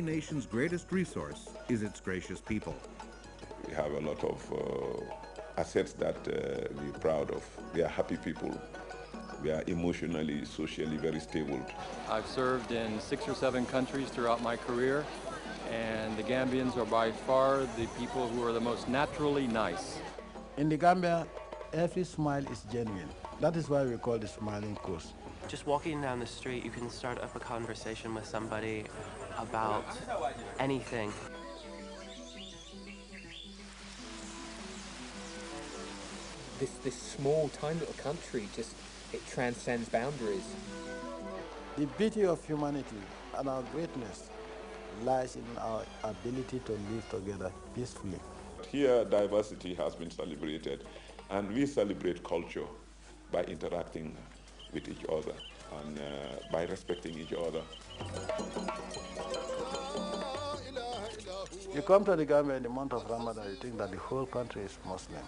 nation's greatest resource is its gracious people. We have a lot of assets that we're proud of. We are happy people. We are emotionally, socially very stable. I've served in 6 or 7 countries throughout my career, and the Gambians are by far the people who are the most naturally nice. In the Gambia, every smile is genuine. That is why we call the Smiling Coast. Just walking down the street, you can start up a conversation with somebody about anything. This small, tiny little country it transcends boundaries. The beauty of humanity and our greatness lies in our ability to live together peacefully. Here, diversity has been celebrated, and we celebrate culture by interacting with each other and by respecting each other. You come to the Gambia in the month of Ramadan, you think that the whole country is Muslim.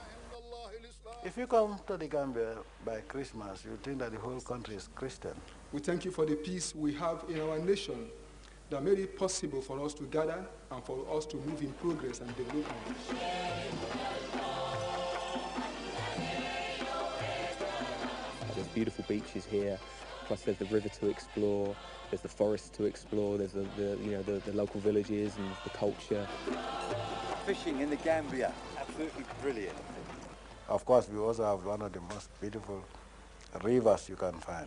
If you come to the Gambia by Christmas, you think that the whole country is Christian. We thank you for the peace we have in our nation that made it possible for us to gather and for us to move in progress and development. There's beautiful beaches here, plus there's the river to explore, there's the forest to explore, there's the local villages and the culture. Fishing in the Gambia, absolutely brilliant. Of course, we also have one of the most beautiful rivers you can find,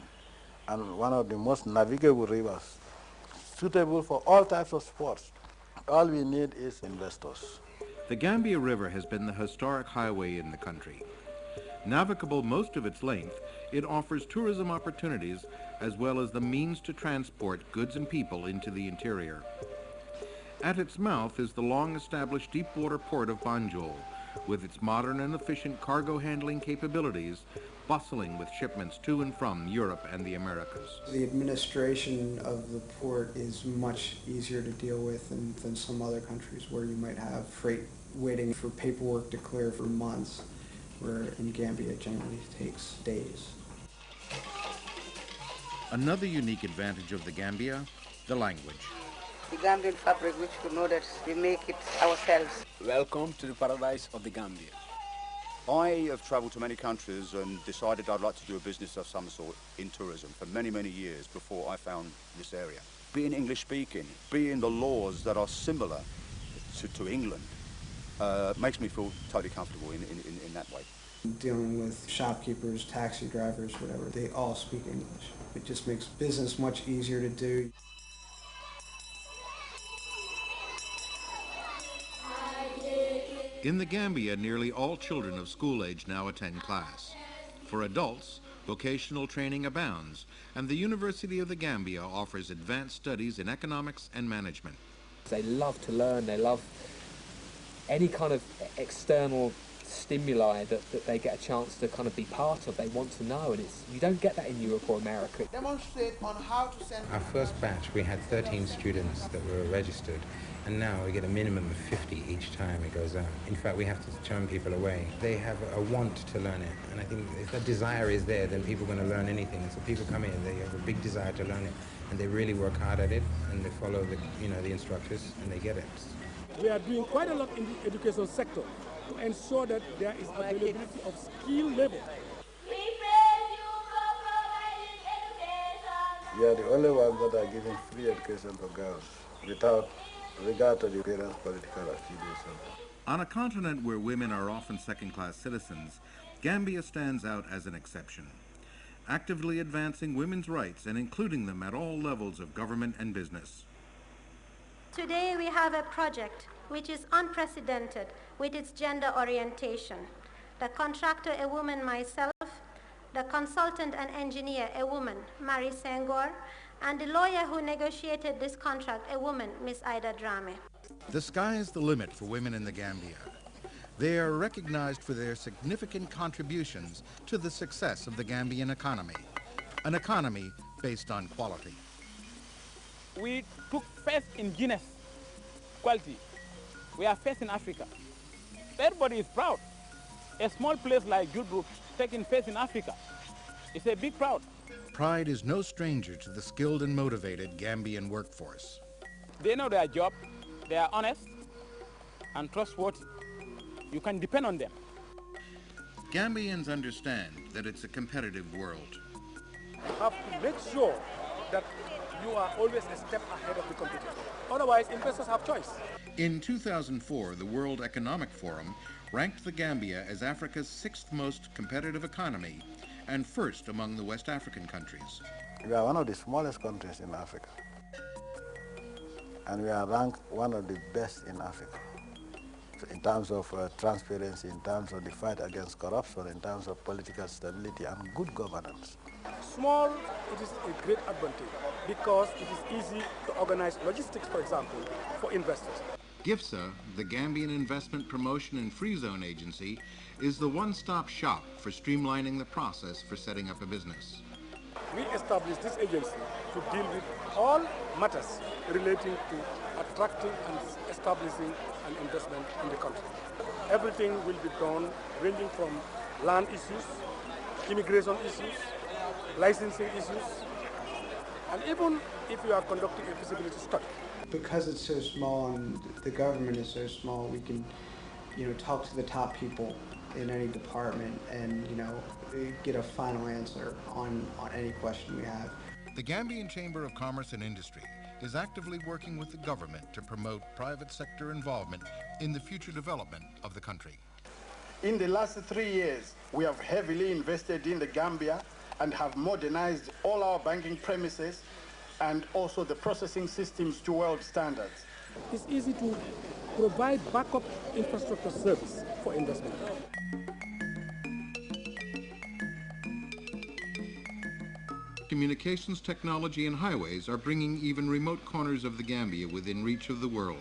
and one of the most navigable rivers, suitable for all types of sports. All we need is investors. The Gambia River has been the historic highway in the country. Navigable most of its length, it offers tourism opportunities as well as the means to transport goods and people into the interior. At its mouth is the long-established deep-water port of Banjul, with its modern and efficient cargo handling capabilities, bustling with shipments to and from Europe and the Americas. The administration of the port is much easier to deal with than some other countries where you might have freight waiting for paperwork to clear for months, where in Gambia it generally takes days. Another unique advantage of the Gambia, the language. The Gambian fabric, which we know that we make it ourselves. Welcome to the paradise of the Gambia. I have travelled to many countries and decided I'd like to do a business of some sort in tourism for many, many years before I found this area. Being English speaking, being the laws that are similar to England, makes me feel totally comfortable in that way. Dealing with shopkeepers, taxi drivers, whatever, they all speak English. It just makes business much easier to do. In the Gambia, nearly all children of school age now attend class. For adults, vocational training abounds, and the University of the Gambia offers advanced studies in economics and management. They love to learn, they love any kind of external stimuli that they get a chance to kind of be part of. They want to know, and you don't get that in Europe or America. Demonstrate on how to send. Our first batch, we had 13 students that were registered, and now we get a minimum of 50 each time it goes out. In fact, we have to turn people away. They have a want to learn it, and I think if that desire is there, then people are going to learn anything. And so people come in, they have a big desire to learn it, and they really work hard at it, and they follow the instructors, and they get it. We are doing quite a lot in the education sector to ensure that there is availability of skilled labor. We are the only ones that are giving free education to girls without regard to the parents' political affiliation. On a continent where women are often second-class citizens, Gambia stands out as an exception, actively advancing women's rights and including them at all levels of government and business. Today we have a project which is unprecedented with its gender orientation. The contractor, a woman, myself, the consultant and engineer, a woman, Marie Senghor, and the lawyer who negotiated this contract, a woman, Miss Ida Drame. The sky is the limit for women in the Gambia. They are recognized for their significant contributions to the success of the Gambian economy, an economy based on quality. We took first in Guinness quality. We are first in Africa. Everybody is proud. A small place like Judbrook taking first in Africa. It's a big proud. Pride is no stranger to the skilled and motivated Gambian workforce. They know their job, they are honest and trustworthy. You can depend on them. Gambians understand that it's a competitive world. You have to make sure that you are always a step ahead of the competitor. Otherwise, investors have choice. In 2004, the World Economic Forum ranked the Gambia as Africa's 6th most competitive economy and first among the West African countries. We are one of the smallest countries in Africa, and we are ranked one of the best in Africa. So in terms of transparency, in terms of the fight against corruption, in terms of political stability and good governance. Small, it is a great advantage because it is easy to organize logistics, for example, for investors. GIFSA, the Gambian Investment Promotion and Free Zone Agency, is the one-stop shop for streamlining the process for setting up a business. We established this agency to deal with all matters relating to attracting and establishing an investment in the country. Everything will be done ranging from land issues, immigration issues, licensing issues, and even if you are conducting a feasibility study. Because it's so small and the government is so small, we can, talk to the top people in any department and, get a final answer on any question we have. The Gambian Chamber of Commerce and Industry is actively working with the government to promote private sector involvement in the future development of the country. In the last 3 years, we have heavily invested in the Gambia and have modernized all our banking premises and also the processing systems to world standards. It's easy to provide backup infrastructure service for investment. Communications technology and highways are bringing even remote corners of the Gambia within reach of the world.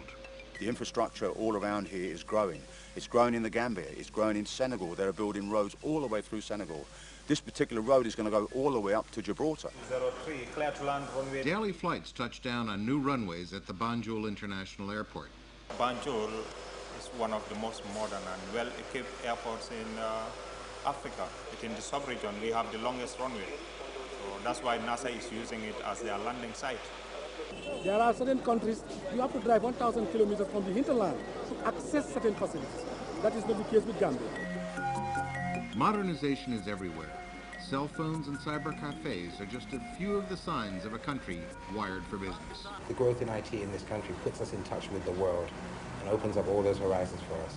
The infrastructure all around here is growing. It's grown in the Gambia, it's grown in Senegal. They're building roads all the way through Senegal. This particular road is going to go all the way up to Gibraltar. 03, clear to land runway. Daily flights touch down on new runways at the Banjul International Airport. Banjul is one of the most modern and well-equipped airports in Africa. Within the sub-region, we have the longest runway. So that's why NASA is using it as their landing site. There are certain countries, you have to drive 1,000 kilometers from the hinterland to access certain facilities. That is not the case with Gambia. Modernization is everywhere. Cell phones and cyber cafes are just a few of the signs of a country wired for business. The growth in IT in this country puts us in touch with the world and opens up all those horizons for us.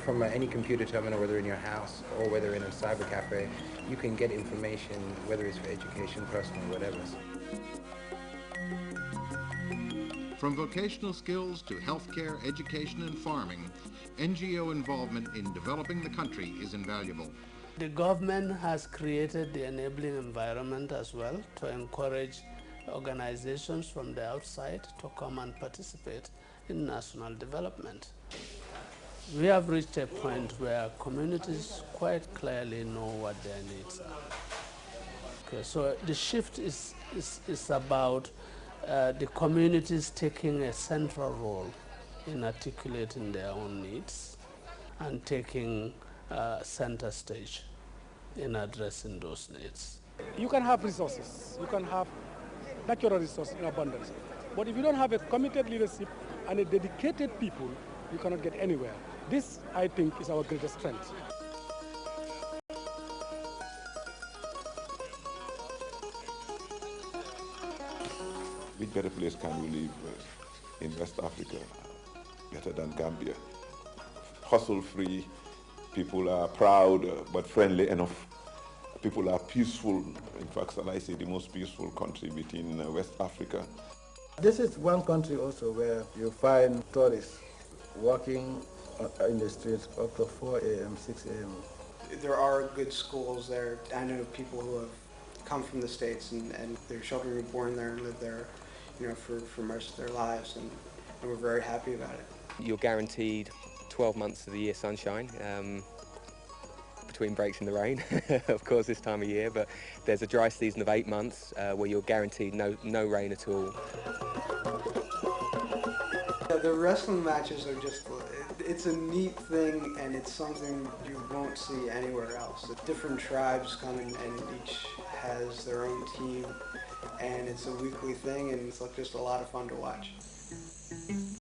From any computer terminal, whether in your house or whether in a cyber cafe, you can get information, whether it's for education, personal, whatever. From vocational skills to healthcare, education, and farming, NGO involvement in developing the country is invaluable. The government has created the enabling environment as well to encourage organizations from the outside to come and participate in national development. We have reached a point where communities quite clearly know what their needs are. Okay, so the shift is about the communities taking a central role in articulating their own needs and taking center stage in addressing those needs. You can have resources, you can have natural resources in abundance, but if you don't have a committed leadership and a dedicated people, you cannot get anywhere. This, I think, is our greatest strength. Which better place can we live in West Africa better than Gambia? Hustle-free, people are proud but friendly enough. People are peaceful. In fact, shall I say, the most peaceful country within West Africa. This is one country also where you find tourists walking in the streets up to 4 a.m., 6 a.m. There are good schools there. I know people who have come from the States and their children were born there and lived there, for most of their lives, and we're very happy about it. You're guaranteed 12 months of the year sunshine, between breaks in the rain, of course, this time of year, but there's a dry season of 8 months where you're guaranteed no rain at all. The wrestling matches are just, it's a neat thing, and it's something you won't see anywhere else. The different tribes come and each has their own team, and it's a weekly thing, and it's just a lot of fun to watch.